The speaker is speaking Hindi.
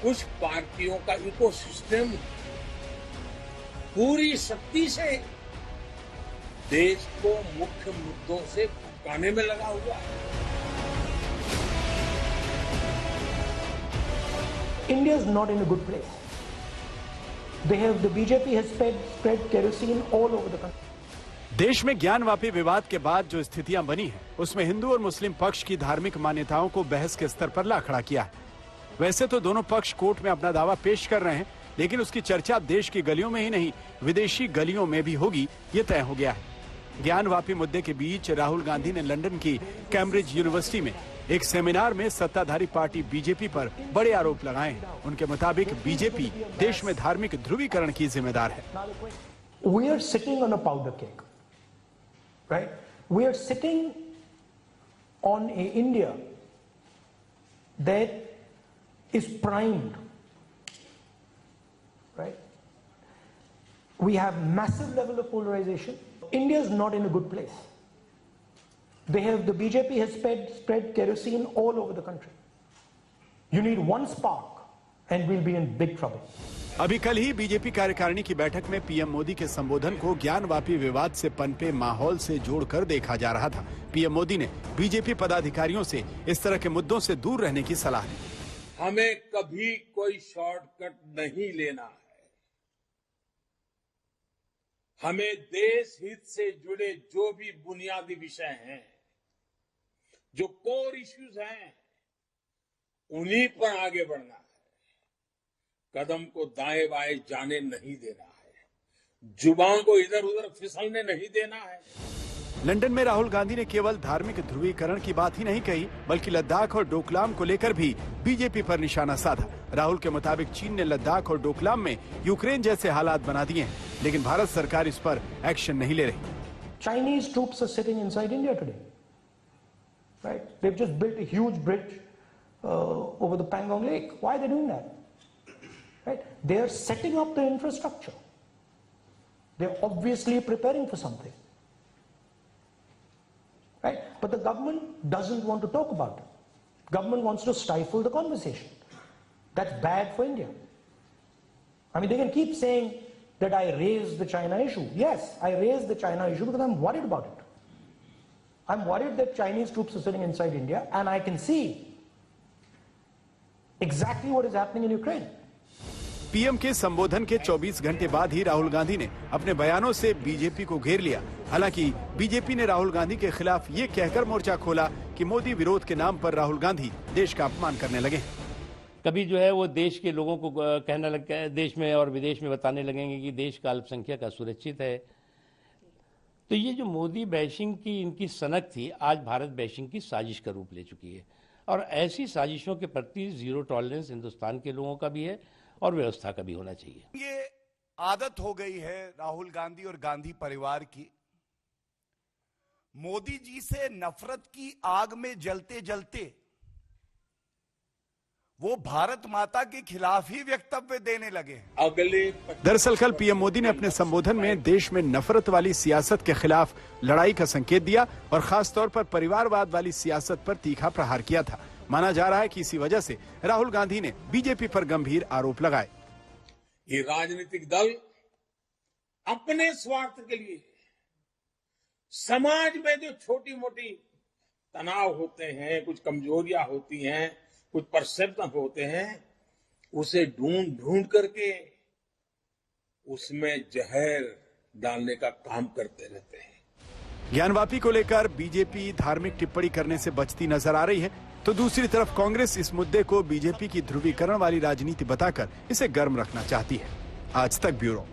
कुछ पार्टियों का इकोसिस्टम पूरी शक्ति से देश को मुख्य मुद्दों से भटकाने में लगा हुआ है। India is not in a good place. The BJP has spread kerosene all over the country. देश में ज्ञानवापी विवाद के बाद जो स्थितियां बनी हैं, उसमें हिंदू और मुस्लिम पक्ष की धार्मिक मान्यताओं को बहस के स्तर पर ला खड़ा किया है। वैसे तो दोनों पक्ष कोर्ट में अपना दावा पेश कर रहे हैं, लेकिन उसकी चर्चा देश की गलियों में ही नहीं, विदेशी गलियों में भी होगी, ये तय हो गया है। ज्ञानवापी मुद्दे के बीच राहुल गांधी ने लंदन की कैम्ब्रिज यूनिवर्सिटी में एक सेमिनार में सत्ताधारी पार्टी बीजेपी पर बड़े आरोप लगाए हैं। उनके मुताबिक बीजेपी देश में धार्मिक ध्रुवीकरण की जिम्मेदार है। We are sitting on a powder keg, right? We are sitting on a India that is primed, right? We have massive level of polarization. India is not in a good place. The BJP has spread kerosene all over the country. You need one spark and we'll be in big trouble. अभी कल ही बीजेपी कार्यकारिणी की बैठक में पीएम मोदी के संबोधन को ज्ञानवापी विवाद से पनपे माहौल से जोड़कर देखा जा रहा था। पीएम मोदी ने बीजेपी पदाधिकारियों से इस तरह के मुद्दों से दूर रहने की सलाह दी। हमें कभी कोई शॉर्टकट नहीं लेना है। हमें देश हित से जुड़े जो भी बुनियादी विषय हैं, जो कोर इश्यूज हैं, उन्हीं पर आगे बढ़ना है। कदम को दाएं बाएं जाने नहीं देना है। जुबान को इधर उधर फिसलने नहीं देना है। लंदन में राहुल गांधी ने केवल धार्मिक ध्रुवीकरण की बात ही नहीं कही, बल्कि लद्दाख और डोकलाम को लेकर भी बीजेपी पर निशाना साधा। राहुल के मुताबिक चीन ने लद्दाख और डोकलाम में यूक्रेन जैसे हालात बना दिए हैं, लेकिन भारत सरकार इस पर एक्शन नहीं ले रही। Chinese troops are sitting inside India today, right? They've just built a huge bridge over the Pangong Lake. Why are they doing that? Right? They are setting up the infrastructure. They're obviously preparing for something. Right? But the government doesn't want to talk about it. Government wants to stifle the conversation. That's bad for India. I mean, they can keep saying that I raised the China issue. Yes, I raised the China issue because I'm worried about it. I'm worried that Chinese troops are sitting inside India and I can see exactly what is happening in Ukraine. PM के संबोधन के 24 घंटे बाद ही राहुल गांधी ने अपने बयानों से बीजेपी को घेर लिया। हालांकि बीजेपी ने राहुल गांधी के खिलाफ ये कहकर मोर्चा खोला कि मोदी विरोध के नाम पर राहुल गांधी देश का अपमान करने लगे। कभी जो है वो देश के लोगों को कहने लगे, देश में और विदेश में बताने लगेंगे कि देश का अल्पसंख्यक असुरक्षित है। तो ये जो मोदी बैशिंग की इनकी सनक थी, आज भारत बैशिंग की साजिश का रूप ले चुकी है। और ऐसी साजिशों के प्रति जीरो टॉलरेंस हिंदुस्तान के लोगों का भी है और व्यवस्था का भी होना चाहिए। ये आदत हो गई है राहुल गांधी और गांधी परिवार की, मोदी जी से नफरत की आग में जलते जलते वो भारत माता के खिलाफ ही वक्तव्य देने लगे। दरअसल कल पीएम मोदी ने अपने संबोधन में देश में नफरत वाली सियासत के खिलाफ लड़ाई का संकेत दिया और खास तौर पर परिवारवाद वाली सियासत पर तीखा प्रहार किया था। माना जा रहा है कि इसी वजह से राहुल गांधी ने बीजेपी पर गंभीर आरोप लगाए। ये राजनीतिक दल अपने स्वार्थ के लिए समाज में जो छोटी मोटी तनाव होते हैं, कुछ कमजोरियां होती हैं, कुछ परसेप्शन होते हैं, उसे ढूंढ ढूंढ करके उसमें जहर डालने का काम करते रहते हैं। ज्ञानवापी को लेकर बीजेपी धार्मिक टिप्पणी करने से बचती नजर आ रही है, तो दूसरी तरफ कांग्रेस इस मुद्दे को बीजेपी की ध्रुवीकरण वाली राजनीति बताकर इसे गर्म रखना चाहती है। आज तक ब्यूरो।